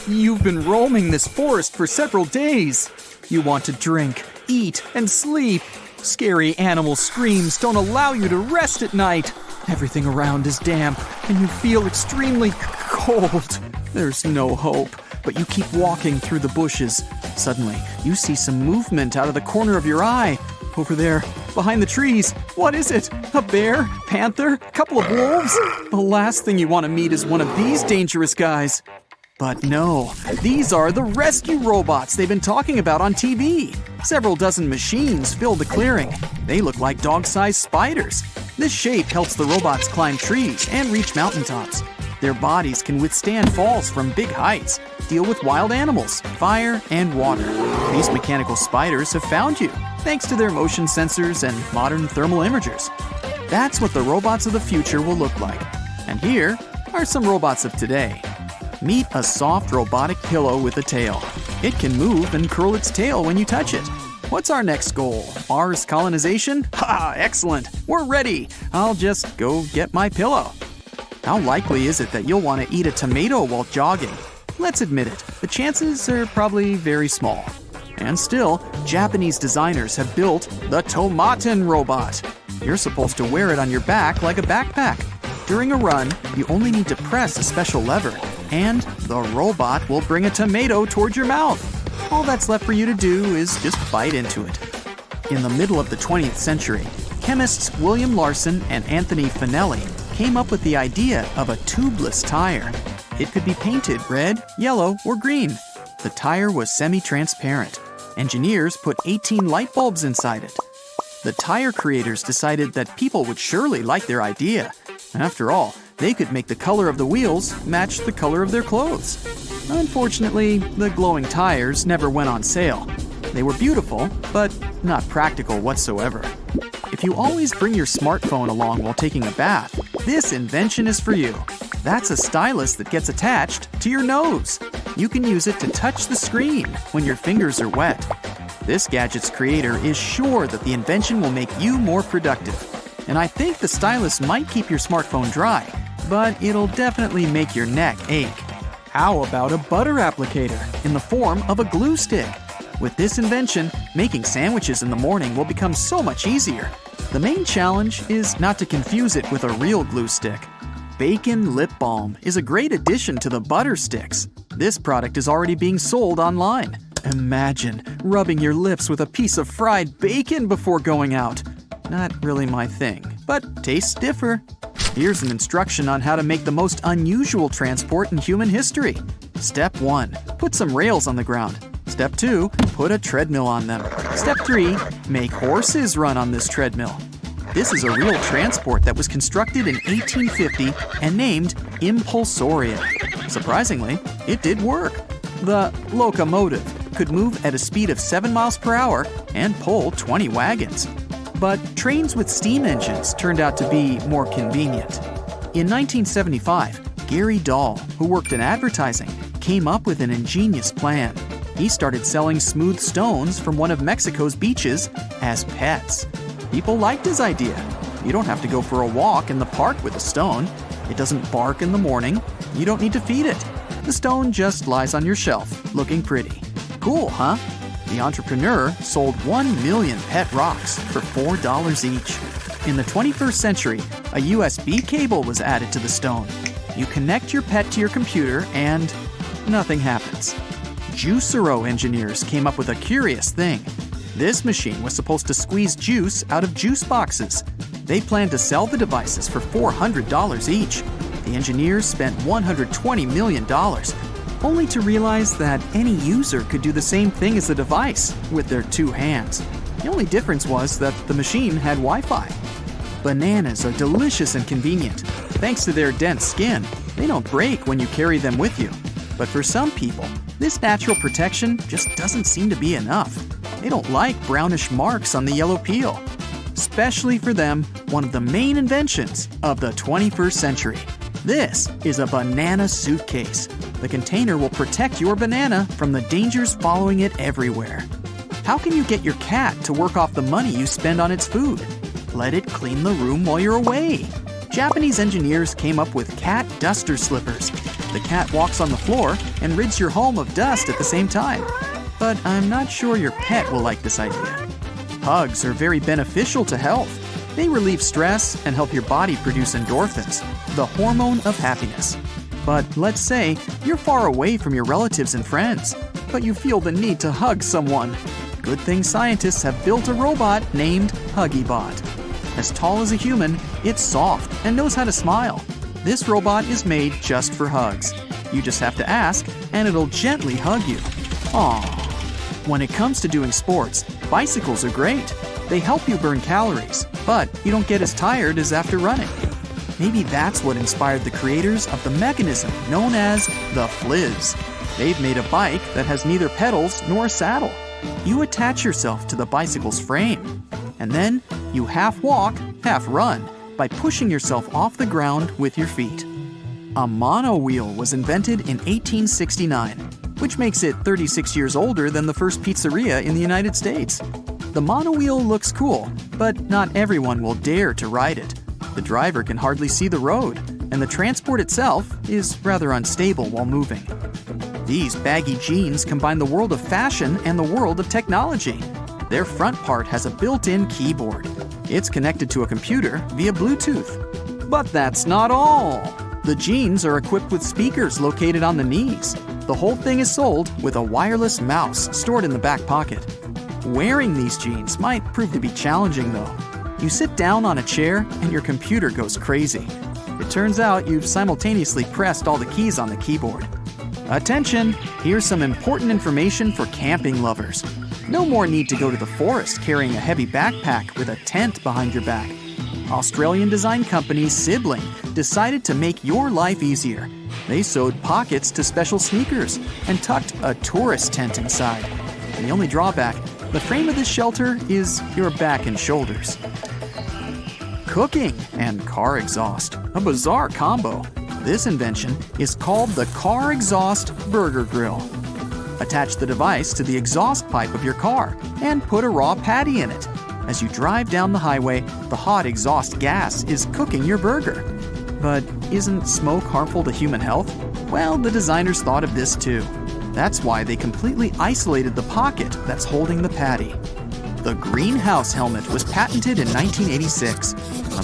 You've been roaming this forest for several days. You want to drink, eat, and sleep. Scary animal screams don't allow you to rest at night. Everything around is damp, and you feel extremely cold. There's no hope, but you keep walking through the bushes. Suddenly, you see some movement out of the corner of your eye. Over there, behind the trees. What is it? A bear? Panther? Couple of wolves? The last thing you want to meet is one of these dangerous guys. But no, these are the rescue robots they've been talking about on TV. Several dozen machines fill the clearing. They look like dog-sized spiders. This shape helps the robots climb trees and reach mountaintops. Their bodies can withstand falls from big heights, deal with wild animals, fire, and water. These mechanical spiders have found you, thanks to their motion sensors and modern thermal imagers. That's what the robots of the future will look like. And here are some robots of today. Meet a soft robotic pillow with a tail. It can move and curl its tail when you touch it. What's our next goal? Mars colonization? Ha! Excellent! We're ready! I'll just go get my pillow. How likely is it that you'll want to eat a tomato while jogging? Let's admit it, the chances are probably very small. And still, Japanese designers have built the Tomaten robot. You're supposed to wear it on your back like a backpack. During a run, you only need to press a special lever, and the robot will bring a tomato toward your mouth. All that's left for you to do is just bite into it. In the middle of the 20th century, chemists William Larson and Anthony Finelli came up with the idea of a tubeless tire. It could be painted red, yellow, or green. The tire was semi-transparent. Engineers put 18 light bulbs inside it. The tire creators decided that people would surely like their idea. After all, they could make the color of the wheels match the color of their clothes. Unfortunately, the glowing tires never went on sale. They were beautiful, but not practical whatsoever. If you always bring your smartphone along while taking a bath, this invention is for you. That's a stylus that gets attached to your nose. You can use it to touch the screen when your fingers are wet. This gadget's creator is sure that the invention will make you more productive. And I think the stylus might keep your smartphone dry, but it'll definitely make your neck ache. How about a butter applicator in the form of a glue stick? With this invention, making sandwiches in the morning will become so much easier. The main challenge is not to confuse it with a real glue stick. Bacon lip balm is a great addition to the butter sticks. This product is already being sold online. Imagine rubbing your lips with a piece of fried bacon before going out. Not really my thing, but tastes differ. Here's an instruction on how to make the most unusual transport in human history. Step 1. Put some rails on the ground. Step 2. Put a treadmill on them. Step 3. Make horses run on this treadmill. This is a real transport that was constructed in 1850 and named Impulsoria. Surprisingly, it did work. The locomotive could move at a speed of 7 miles per hour and pull 20 wagons. But trains with steam engines turned out to be more convenient. In 1975, Gary Dahl, who worked in advertising, came up with an ingenious plan. He started selling smooth stones from one of Mexico's beaches as pets. People liked his idea. You don't have to go for a walk in the park with a stone. It doesn't bark in the morning. You don't need to feed it. The stone just lies on your shelf, looking pretty. Cool, huh? The entrepreneur sold 1 million pet rocks for $4 each. In the 21st century, a USB cable was added to the stone. You connect your pet to your computer and nothing happens. Juicero engineers came up with a curious thing. This machine was supposed to squeeze juice out of juice boxes. They planned to sell the devices for $400 each. The engineers spent $120 million, only to realize that any user could do the same thing as the device with their 2 hands. The only difference was that the machine had Wi-Fi. Bananas are delicious and convenient. Thanks to their dense skin, they don't break when you carry them with you. But for some people, this natural protection just doesn't seem to be enough. They don't like brownish marks on the yellow peel. Especially for them, one of the main inventions of the 21st century. This is a banana suitcase. The container will protect your banana from the dangers following it everywhere. How can you get your cat to work off the money you spend on its food? Let it clean the room while you're away. Japanese engineers came up with cat duster slippers. The cat walks on the floor and rids your home of dust at the same time. But I'm not sure your pet will like this idea. Hugs are very beneficial to health. They relieve stress and help your body produce endorphins, the hormone of happiness. But let's say you're far away from your relatives and friends, but you feel the need to hug someone. Good thing scientists have built a robot named HuggyBot. As tall as a human, it's soft and knows how to smile. This robot is made just for hugs. You just have to ask, and it'll gently hug you. Aww. When it comes to doing sports, bicycles are great. They help you burn calories, but you don't get as tired as after running. Maybe that's what inspired the creators of the mechanism known as the Fliz. They've made a bike that has neither pedals nor a saddle. You attach yourself to the bicycle's frame, and then you half walk, half run by pushing yourself off the ground with your feet. A monowheel was invented in 1869, which makes it 36 years older than the first pizzeria in the United States. The monowheel looks cool, but not everyone will dare to ride it. The driver can hardly see the road, and the transport itself is rather unstable while moving. These baggy jeans combine the world of fashion and the world of technology. Their front part has a built-in keyboard. It's connected to a computer via Bluetooth. But that's not all. The jeans are equipped with speakers located on the knees. The whole thing is sold with a wireless mouse stored in the back pocket. Wearing these jeans might prove to be challenging though. You sit down on a chair and your computer goes crazy. It turns out you've simultaneously pressed all the keys on the keyboard. Attention! Here's some important information for camping lovers. No more need to go to the forest carrying a heavy backpack with a tent behind your back. Australian design company Sibling decided to make your life easier. They sewed pockets to special sneakers and tucked a tourist tent inside. The only drawback, the frame of this shelter is your back and shoulders. Cooking and car exhaust, a bizarre combo. This invention is called the Car Exhaust Burger Grill. Attach the device to the exhaust pipe of your car and put a raw patty in it. As you drive down the highway, the hot exhaust gas is cooking your burger. But isn't smoke harmful to human health? Well, the designers thought of this too. That's why they completely isolated the pocket that's holding the patty. The greenhouse helmet was patented in 1986.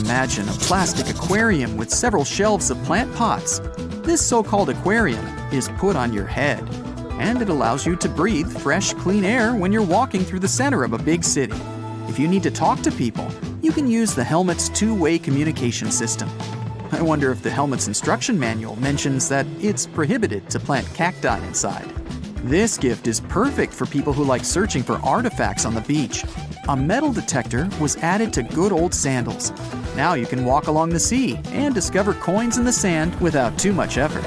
Imagine a plastic aquarium with several shelves of plant pots. This so-called aquarium is put on your head, and it allows you to breathe fresh, clean air when you're walking through the center of a big city. If you need to talk to people, you can use the helmet's two-way communication system. I wonder if the helmet's instruction manual mentions that it's prohibited to plant cacti inside. This gift is perfect for people who like searching for artifacts on the beach. A metal detector was added to good old sandals. Now you can walk along the sea and discover coins in the sand without too much effort.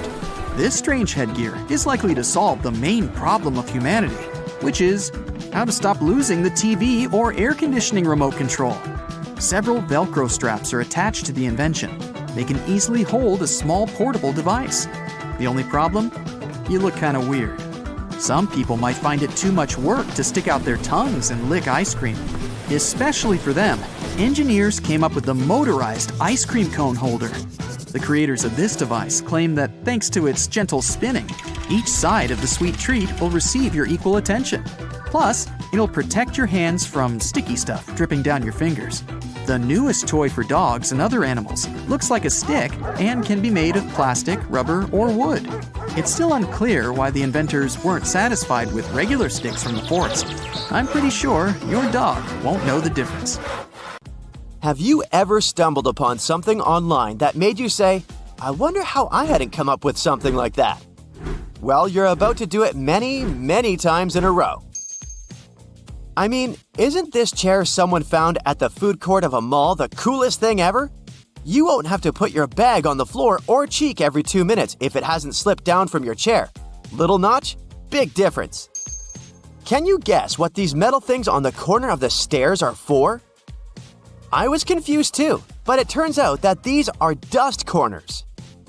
This strange headgear is likely to solve the main problem of humanity, which is how to stop losing the TV or air conditioning remote control. Several Velcro straps are attached to the invention. They can easily hold a small portable device. The only problem? You look kind of weird. Some people might find it too much work to stick out their tongues and lick ice cream. Especially for them, engineers came up with the motorized ice cream cone holder. The creators of this device claim that thanks to its gentle spinning, each side of the sweet treat will receive your equal attention. Plus, it'll protect your hands from sticky stuff dripping down your fingers. The newest toy for dogs and other animals looks like a stick and can be made of plastic, rubber, or wood. It's still unclear why the inventors weren't satisfied with regular sticks from the forest. I'm pretty sure your dog won't know the difference. Have you ever stumbled upon something online that made you say, I wonder how I hadn't come up with something like that? Well, you're about to do it many, many times in a row. I mean, isn't this chair someone found at the food court of a mall the coolest thing ever? You won't have to put your bag on the floor or cheek every 2 minutes if it hasn't slipped down from your chair. Little notch, big difference. Can you guess what these metal things on the corner of the stairs are for? I was confused too, but it turns out that these are dust corners.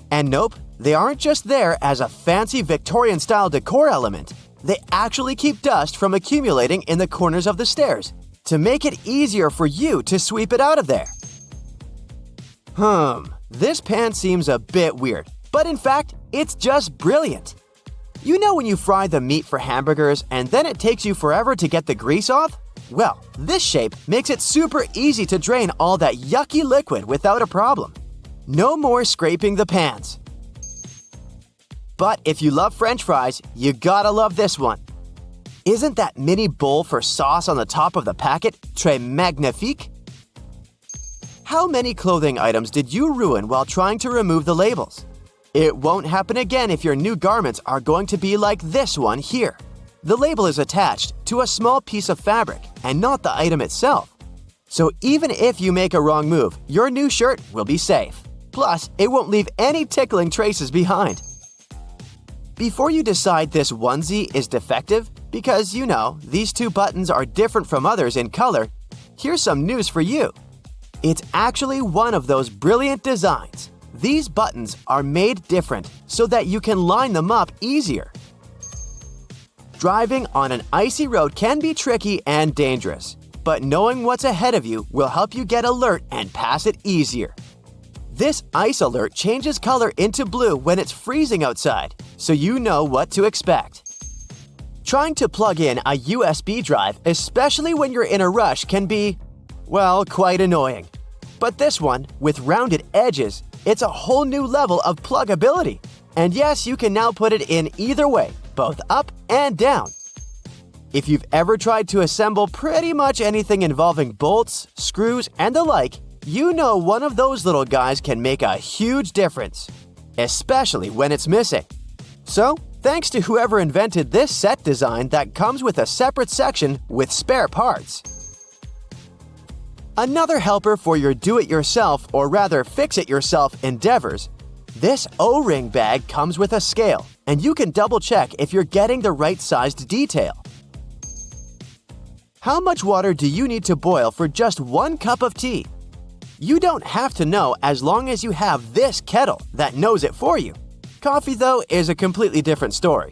And nope, they aren't just there as a fancy Victorian-style decor element. They actually keep dust from accumulating in the corners of the stairs to make it easier for you to sweep it out of there. This pan seems a bit weird, but in fact, It's just brilliant. You know when you fry the meat for hamburgers and then it takes you forever to get the grease off? Well, this shape makes it super easy to drain all that yucky liquid without a problem. No more scraping the pans. But if you love French fries, you gotta love this one. Isn't that mini bowl for sauce on the top of the packet très magnifique? How many clothing items did you ruin while trying to remove the labels? It won't happen again if your new garments are going to be like this one here. The label is attached to a small piece of fabric and not the item itself. So even if you make a wrong move, your new shirt will be safe. Plus, it won't leave any tickling traces behind. Before you decide this onesie is defective, because you know, these two buttons are different from others in color, here's some news for you. It's actually one of those brilliant designs. These buttons are made different so that you can line them up easier. Driving on an icy road can be tricky and dangerous, but knowing what's ahead of you will help you get alert and pass it easier. This ice alert changes color into blue when it's freezing outside, so you know what to expect. Trying to plug in a USB drive, especially when you're in a rush, can be, well, quite annoying. But this one, with rounded edges, it's a whole new level of pluggability. And yes, you can now put it in either way, both up and down. If you've ever tried to assemble pretty much anything involving bolts, screws, and the like, you know one of those little guys can make a huge difference, especially when it's missing. So, thanks to whoever invented this set design that comes with a separate section with spare parts. Another helper for your do-it-yourself or rather fix-it-yourself endeavors, this O-ring bag comes with a scale, and you can double-check if you're getting the right sized detail. How much water do you need to boil for just 1 cup of tea? You don't have to know as long as you have this kettle that knows it for you. Coffee, though, is a completely different story.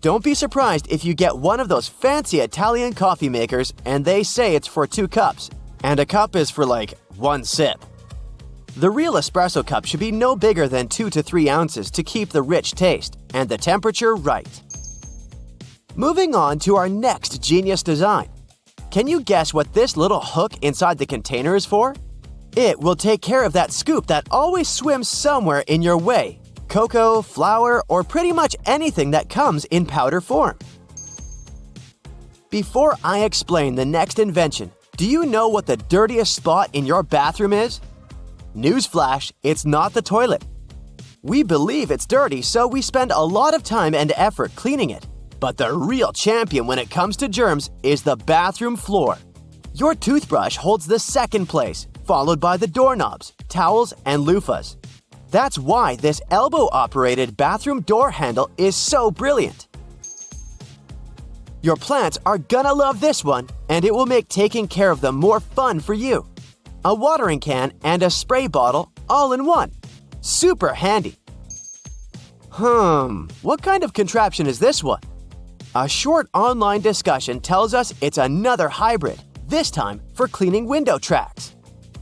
Don't be surprised if you get one of those fancy Italian coffee makers and they say it's for 2 cups, and a cup is for like 1 sip. The real espresso cup should be no bigger than 2 to 3 ounces to keep the rich taste and the temperature right. Moving on to our next genius design. Can you guess what this little hook inside the container is for? It will take care of that scoop that always swims somewhere in your way. Cocoa, flour, or pretty much anything that comes in powder form. Before I explain the next invention, do you know what the dirtiest spot in your bathroom is? Newsflash, it's not the toilet. We believe it's dirty, so we spend a lot of time and effort cleaning it. But the real champion when it comes to germs is the bathroom floor. Your toothbrush holds the second place, followed by the doorknobs, towels, and loofahs. That's why this elbow-operated bathroom door handle is so brilliant. Your plants are gonna love this one, and it will make taking care of them more fun for you. A watering can and a spray bottle all in one. Super handy. What kind of contraption is this one? A short online discussion tells us it's another hybrid, this time for cleaning window tracks.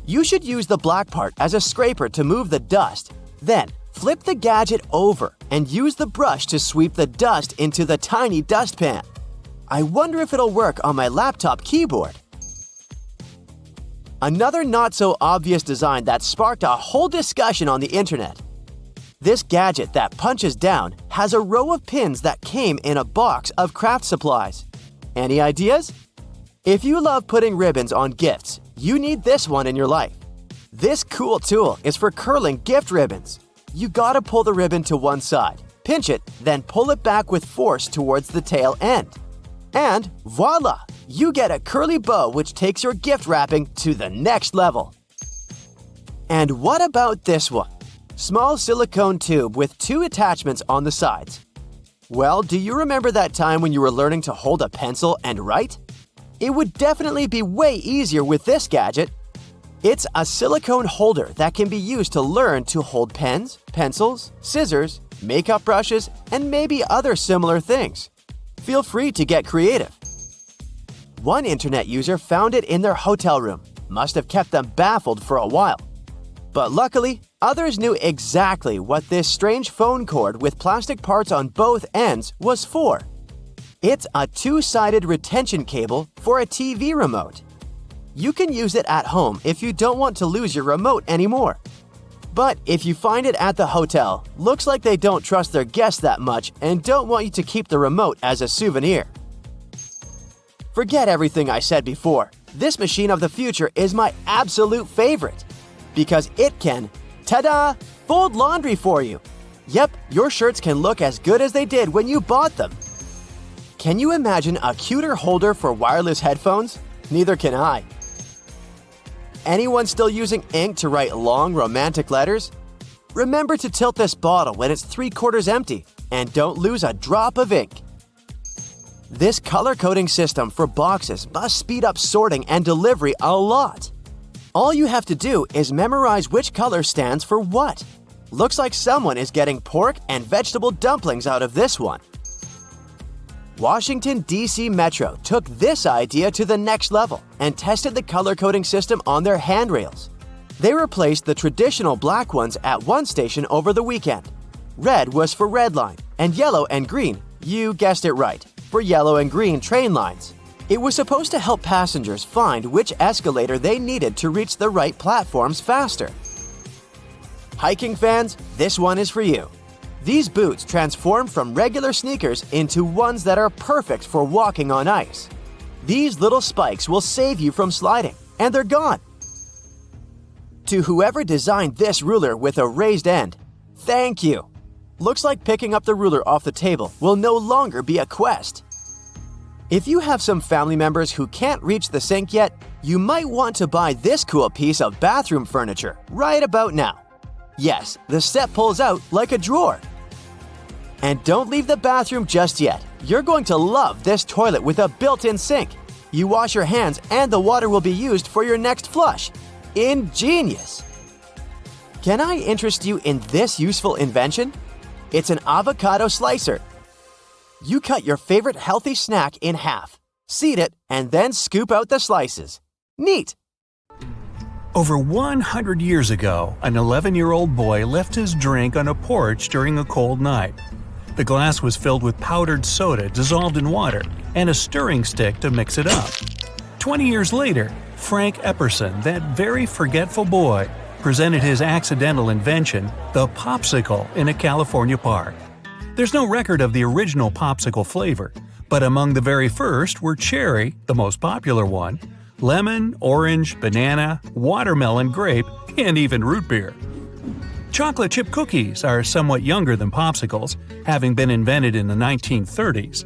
You should use the black part as a scraper to move the dust. Then, flip the gadget over and use the brush to sweep the dust into the tiny dustpan. I wonder if it'll work on my laptop keyboard. Another not-so-obvious design that sparked a whole discussion on the internet. This gadget that punches down has a row of pins that came in a box of craft supplies. Any ideas? If you love putting ribbons on gifts, you need this one in your life. This cool tool is for curling gift ribbons. You gotta pull the ribbon to one side, pinch it, then pull it back with force towards the tail end. And voila! You get a curly bow which takes your gift wrapping to the next level. And what about this one? Small silicone tube with 2 attachments on the sides. Well, do you remember that time when you were learning to hold a pencil and write? It would definitely be way easier with this gadget. It's a silicone holder that can be used to learn to hold pens, pencils, scissors, makeup brushes, and maybe other similar things. Feel free to get creative. One internet user found it in their hotel room. Must have kept them baffled for a while. But luckily, Others knew exactly what this strange phone cord with plastic parts on both ends was for. It's a two-sided retention cable for a TV remote. You can use it at home if you don't want to lose your remote anymore. But if you find it at the hotel, looks like they don't trust their guests that much and don't want you to keep the remote as a souvenir. Forget everything I said before. This machine of the future is my absolute favorite because it can, ta-da, fold laundry for you. Yep, your shirts can look as good as they did when you bought them. Can you imagine a cuter holder for wireless headphones? Neither can I. Anyone still using ink to write long, romantic letters? Remember to tilt this bottle when it's 3/4 empty, and don't lose a drop of ink. This color coding system for boxes must speed up sorting and delivery a lot. All you have to do is memorize which color stands for what. Looks like someone is getting pork and vegetable dumplings out of this one. Washington, D.C. Metro took this idea to the next level and tested the color coding system on their handrails. They replaced the traditional black ones at one station over the weekend. Red was for red line, and yellow and green, you guessed it right, for yellow and green train lines. It was supposed to help passengers find which escalator they needed to reach the right platforms faster. Hiking fans, this one is for you. These boots transform from regular sneakers into ones that are perfect for walking on ice. These little spikes will save you from sliding, and they're gone. To whoever designed this ruler with a raised end, thank you. Looks like picking up the ruler off the table will no longer be a quest. If you have some family members who can't reach the sink yet, you might want to buy this cool piece of bathroom furniture right about now. Yes, the step pulls out like a drawer. And don't leave the bathroom just yet. You're going to love this toilet with a built-in sink. You wash your hands and the water will be used for your next flush. Ingenious! Can I interest you in this useful invention? It's an avocado slicer. You cut your favorite healthy snack in half, seed it, and then scoop out the slices. Neat! Over 100 years ago, an 11-year-old boy left his drink on a porch during a cold night. The glass was filled with powdered soda dissolved in water and a stirring stick to mix it up. 20 years later, Frank Epperson, that very forgetful boy, presented his accidental invention, the Popsicle, in a California park. There's no record of the original popsicle flavor, but among the very first were cherry, the most popular one, lemon, orange, banana, watermelon, grape, and even root beer. Chocolate chip cookies are somewhat younger than popsicles, having been invented in the 1930s.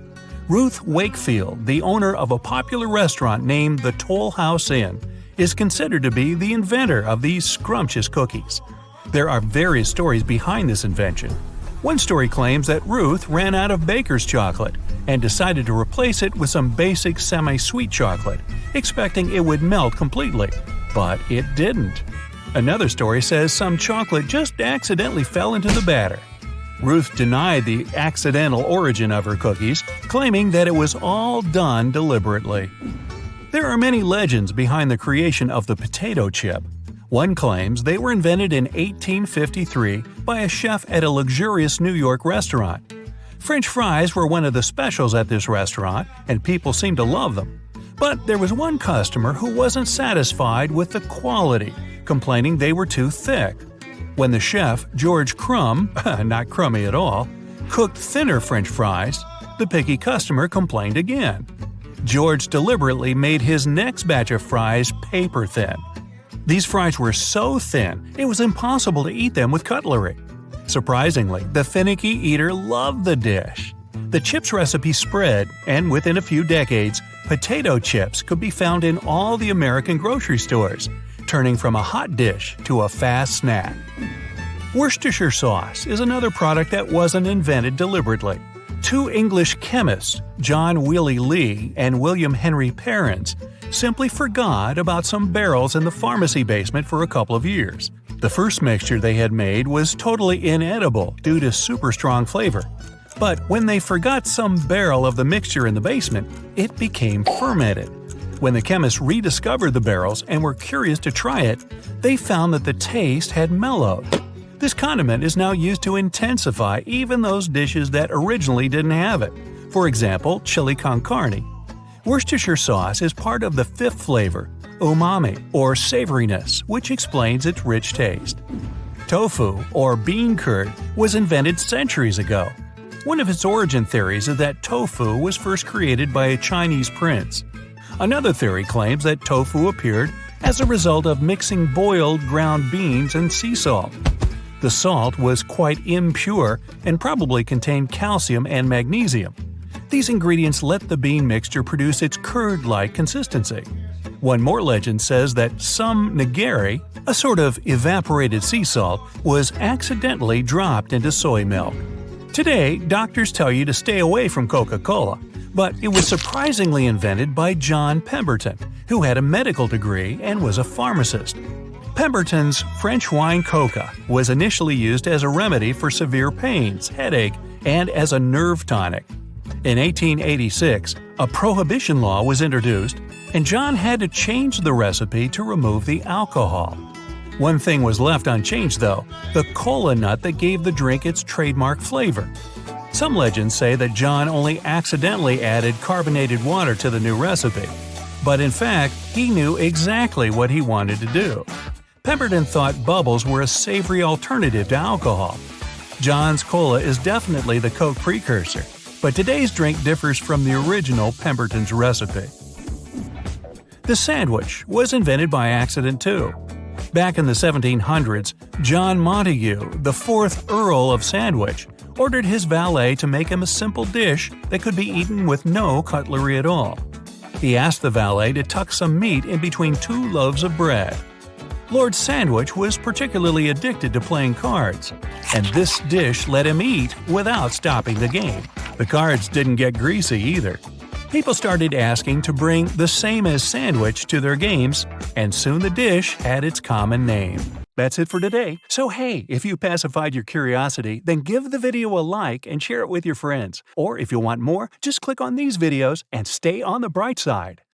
Ruth Wakefield, the owner of a popular restaurant named the Toll House Inn, is considered to be the inventor of these scrumptious cookies. There are various stories behind this invention. One story claims that Ruth ran out of baker's chocolate and decided to replace it with some basic semi-sweet chocolate, expecting it would melt completely, but it didn't. Another story says some chocolate just accidentally fell into the batter. Ruth denied the accidental origin of her cookies, claiming that it was all done deliberately. There are many legends behind the creation of the potato chip. One claims they were invented in 1853 by a chef at a luxurious New York restaurant. French fries were one of the specials at this restaurant, and people seemed to love them. But there was one customer who wasn't satisfied with the quality, complaining they were too thick. When the chef, George Crumb, not crummy at all, cooked thinner French fries, the picky customer complained again. George deliberately made his next batch of fries paper thin. These fries were so thin, it was impossible to eat them with cutlery. Surprisingly, the finicky eater loved the dish. The chips recipe spread, and within a few decades, potato chips could be found in all the American grocery stores, turning from a hot dish to a fast snack. Worcestershire sauce is another product that wasn't invented deliberately. Two English chemists, John Willie Lee and William Henry Perrins, simply forgot about some barrels in the pharmacy basement for a couple of years. The first mixture they had made was totally inedible due to super strong flavor. But when they forgot some barrel of the mixture in the basement, it became fermented. When the chemists rediscovered the barrels and were curious to try it, they found that the taste had mellowed. This condiment is now used to intensify even those dishes that originally didn't have it. For example, chili con carne. Worcestershire sauce is part of the fifth flavor, umami, or savoriness, which explains its rich taste. Tofu, or bean curd, was invented centuries ago. One of its origin theories is that tofu was first created by a Chinese prince. Another theory claims that tofu appeared as a result of mixing boiled ground beans and sea salt. The salt was quite impure and probably contained calcium and magnesium. These ingredients let the bean mixture produce its curd-like consistency. One more legend says that some nigiri, a sort of evaporated sea salt, was accidentally dropped into soy milk. Today, doctors tell you to stay away from CocaCola, but it was surprisingly invented by John Pemberton, who had a medical degree and was a pharmacist. Pemberton's French wine coca was initially used as a remedy for severe pains, headache, and as a nerve tonic. In 1886, a prohibition law was introduced, and John had to change the recipe to remove the alcohol. One thing was left unchanged though, the cola nut that gave the drink its trademark flavor. Some legends say that John only accidentally added carbonated water to the new recipe, but in fact, he knew exactly what he wanted to do. Pemberton thought bubbles were a savory alternative to alcohol. John's Cola is definitely the Coke precursor, but today's drink differs from the original Pemberton's recipe. The sandwich was invented by accident too. Back in the 1700s, John Montagu, the 4th Earl of Sandwich, ordered his valet to make him a simple dish that could be eaten with no cutlery at all. He asked the valet to tuck some meat in between 2 loaves of bread. Lord Sandwich was particularly addicted to playing cards, and this dish let him eat without stopping the game. The cards didn't get greasy either. People started asking to bring the same as sandwich to their games, and soon the dish had its common name. That's it for today. So hey, if you pacified your curiosity, then give the video a like and share it with your friends. Or if you want more, just click on these videos and stay on the bright side.